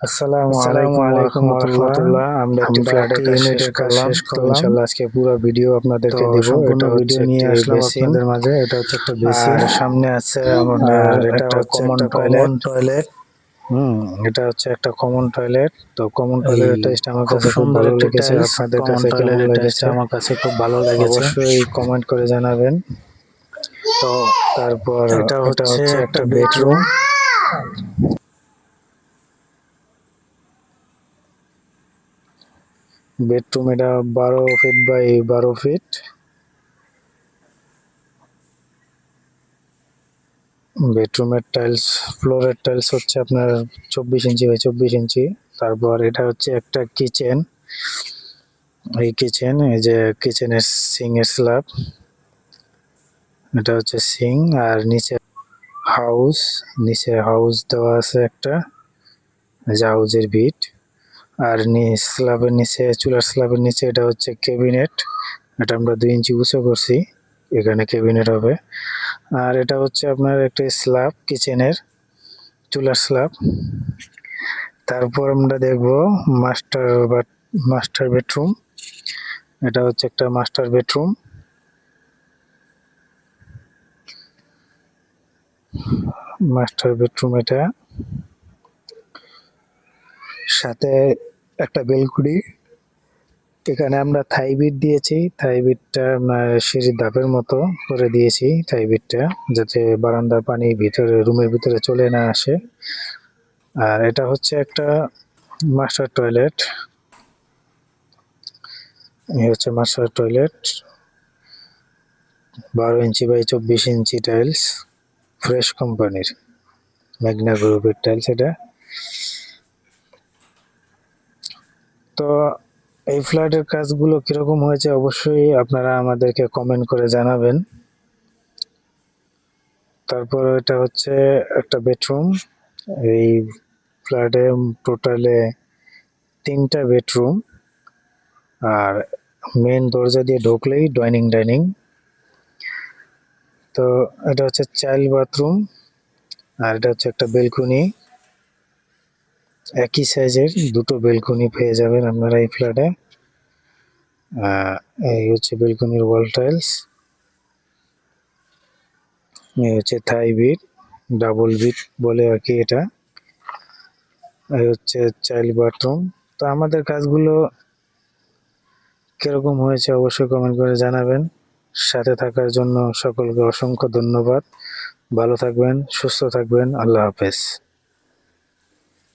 আসসালামু আলাইকুম ওয়া রাহমাতুল্লাহ। আমরা একটি ফ্ল্যাটের কাজ শেষ করলাম। ইনশাআল্লাহ আজকে পুরো ভিডিও আপনাদেরকে দেব। সম্পূর্ণ এটা হচ্ছে ভিডিও নিয়ে একটি আসলাম বেসিন, আপনাদের মাঝে। এটা হচ্ছে একটা বেসিন, আর সামনে আছে আমাদের আর এটা একটা হচ্ছে কমন একটা টয়লেট। টয়লেট। এটা হচ্ছে একটা কমন টয়লেট। তো কমন এই টয়লেটের টেস্ট আমার কাছে খুব সুন্দর ভালো একটি লেগেছে। টাইলস। আপনাদের কমন কাছে কেমন টয়লেটের লেগেছে টাইলসটা আমার কাছে খুব ভালো লেগেছে। অবশ্যই কমেন্ট করে জানাবেন। তো তারপর এটা এটা হচ্ছে হচ্ছে একটা একটা বেডরুম। বেডরুম। বেডরুম এটা 12 ফিট বাই 12 ফিট। বেডরুমের টাইলস, ফ্লোরের টাইলস হচ্ছে আপনার 24 ইঞ্চি বাই 24 ইঞ্চি। তারপর এটা হচ্ছে একটা কিচেন। এই যে কিচেনের সিং এর স্ল্যাব, এটা হচ্ছে সিং। আর হাউস নিচে হাউস দেওয়া আছে একটা, যে হাউজের ভিট। আর স্ল্যাবের নিচে, চুলার স্ল্যাবের নিচে এটা হচ্ছে ক্যাবিনেট। এটা আমরা 2 ইঞ্চি উঁচু করছি, এখানে ক্যাবিনেট হবে। আর এটা হচ্ছে আপনার একটা স্ল্যাব, কিচেনের চুলার স্ল্যাব। তারপর আমরা দেখব মাস্টার বেডরুম। এটা হচ্ছে একটা মাস্টার বেডরুম। এটা সাথে একটা বেলকুনি। এখানে আমরা থাই বিট দিয়েছি। থাই বিটটা সিঁড়ির ধাপের মতো করে দিয়েছি থাই বিটটা, যাতে বারান্দার পানি ভিতরে, রুমের ভিতরে চলে না আসে। আর এটা হচ্ছে একটা মাস্টার টয়লেট। এই হচ্ছে master toilet, 12 inch by 24 inch tiles, fresh কোম্পানির, ম্যাগনা গ্রুপের টাইলস এটা। তো এই ফ্ল্যাটের কাজগুলো কিরকম হয়েছে অবশ্যই আপনারা আমাদেরকে কমেন্ট করে জানাবেন। তারপর এটা হচ্ছে একটা বেডরুম। এই ফ্ল্যাটে টোটালে 3টা বেডরুম, আর মেন দরজা দিয়ে ঢুকলেই ডাইনিং। তো এটা হচ্ছে চাইল্ড বাথরুম। আর এটা হচ্ছে একটা বেলকনি। একই সাইজের 2টো বেলকনি পেয়ে যাবেন আপনারা এই ফ্ল্যাটে। এই হচ্ছে বেলকনির ওয়াল টাইলস। এই হচ্ছে থাই বিট, ডাবল বিট বলে আর কি এটা। এই হচ্ছে চাইল্ড বাথরুম। তো আমাদের কাজগুলো কিরকম হয়েছে অবশ্যই কমেন্ট করে জানাবেন। সাথে থাকার জন্য সকলকে অসংখ্য ধন্যবাদ। ভালো থাকবেন, সুস্থ থাকবেন। আল্লাহ হাফেজ।